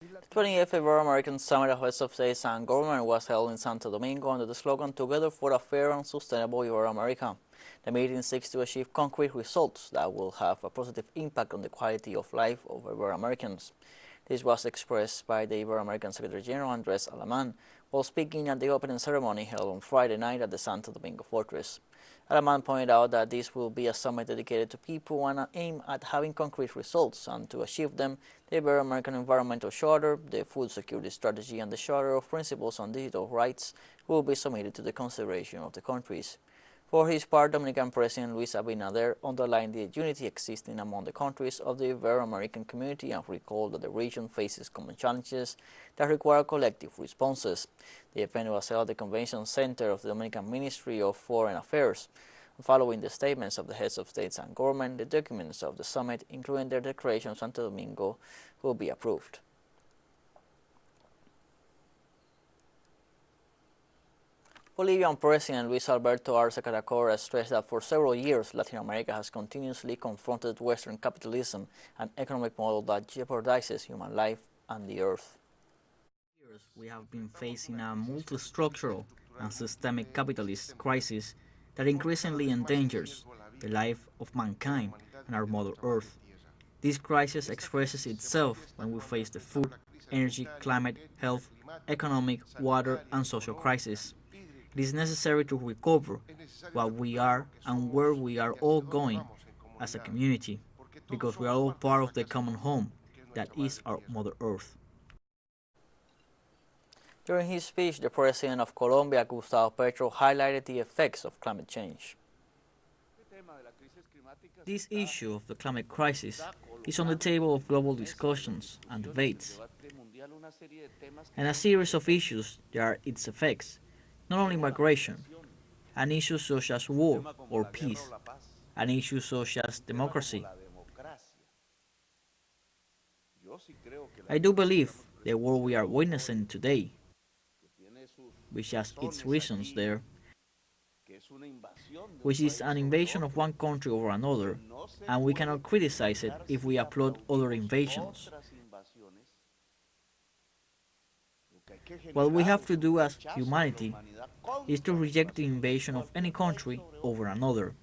The 20th Ibero-American Summit of Heads of States and Government was held in Santo Domingo under the slogan "Together for a Fair and Sustainable Ibero-America." The meeting seeks to achieve concrete results that will have a positive impact on the quality of life of Ibero-Americans. This was expressed by the Ibero-American Secretary General Andrés Alemán while speaking at the opening ceremony held on Friday night at the Santo Domingo Fortress. Alemán pointed out that this will be a summit dedicated to people and aim at having concrete results, and to achieve them, the Ibero-American Environmental Charter, the Food Security Strategy, and the Charter of Principles on Digital Rights will be submitted to the consideration of the countries. For his part, Dominican President Luis Abinader underlined the unity existing among the countries of the Ibero-American community and recalled that the region faces common challenges that require collective responses. The event was held at the Convention Center of the Dominican Ministry of Foreign Affairs. Following the statements of the heads of states and government, the documents of the summit, including their declaration on Santo Domingo, will be approved. Bolivian President Luis Alberto Arce Catacora stressed that for several years Latin America has continuously confronted Western capitalism, an economic model that jeopardizes human life and the earth. We have been facing a multi-structural and systemic capitalist crisis that increasingly endangers the life of mankind and our Mother Earth. This crisis expresses itself when we face the food, energy, climate, health, economic, water, and social crises. It is necessary to recover what we are and where we are all going as a community, because we are all part of the common home that is our Mother Earth. During his speech, the President of Colombia, Gustavo Petro, highlighted the effects of climate change. This issue of the climate crisis is on the table of global discussions and debates, and a series of issues that are its effects, not only migration, and issues such as war or peace, and issues such as democracy. I do believe the world we are witnessing today, which has its reasons there, which is an invasion of one country over another, and we cannot criticize it if we applaud other invasions. What we have to do as humanity is to reject the invasion of any country over another,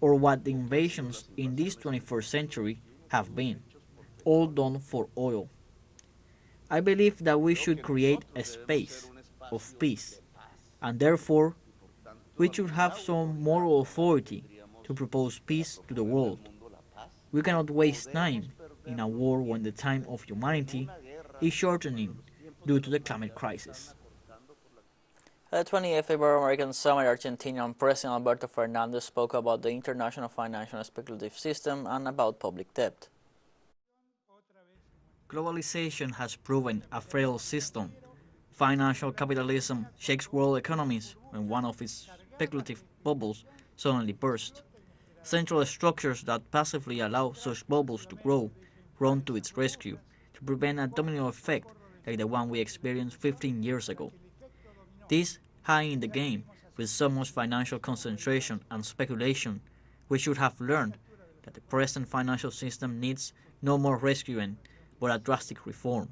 or what the invasions in this 21st century have been, all done for oil. I believe that we should create a space of peace, and therefore we should have some moral authority to propose peace to the world. We cannot waste time in a war when the time of humanity is shortening due to the climate crisis. At the 20th Ibero-American Summit, Argentinian President Alberto Fernandez spoke about the international financial and speculative system and about public debt. Globalization has proven a frail system. Financial capitalism shakes world economies when one of its speculative bubbles suddenly bursts. Central structures that passively allow such bubbles to grow run to its rescue to prevent a domino effect like the one we experienced 15 years ago. This high in the game, with so much financial concentration and speculation, we should have learned that the present financial system needs no more rescuing, but a drastic reform.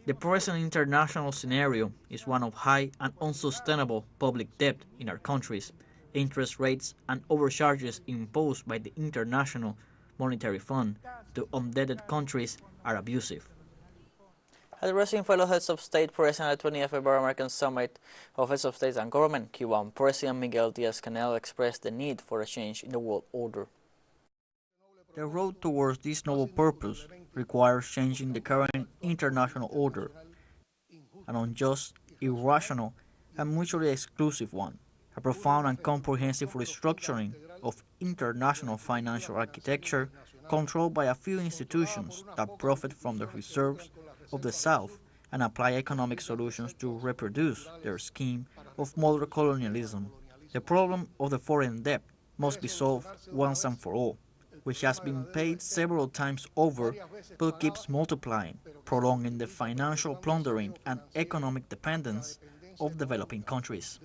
The present international scenario is one of high and unsustainable public debt in our countries. Interest rates and overcharges imposed by the International Monetary Fund to indebted countries are abusive. Addressing fellow heads of state present at the 20th Ibero-American Summit of Heads of State and Government, Cuban President Miguel DiazCanel expressed the need for a change in the world order. The road towards this noble purpose requires changing the current international order, an unjust, irrational, and mutually exclusive one, a profound and comprehensive restructuring of international financial architecture controlled by a few institutions that profit from the reserves of the South and apply economic solutions to reproduce their scheme of modern colonialism. The problem of the foreign debt must be solved once and for all, which has been paid several times over but keeps multiplying, prolonging the financial plundering and economic dependence of developing countries.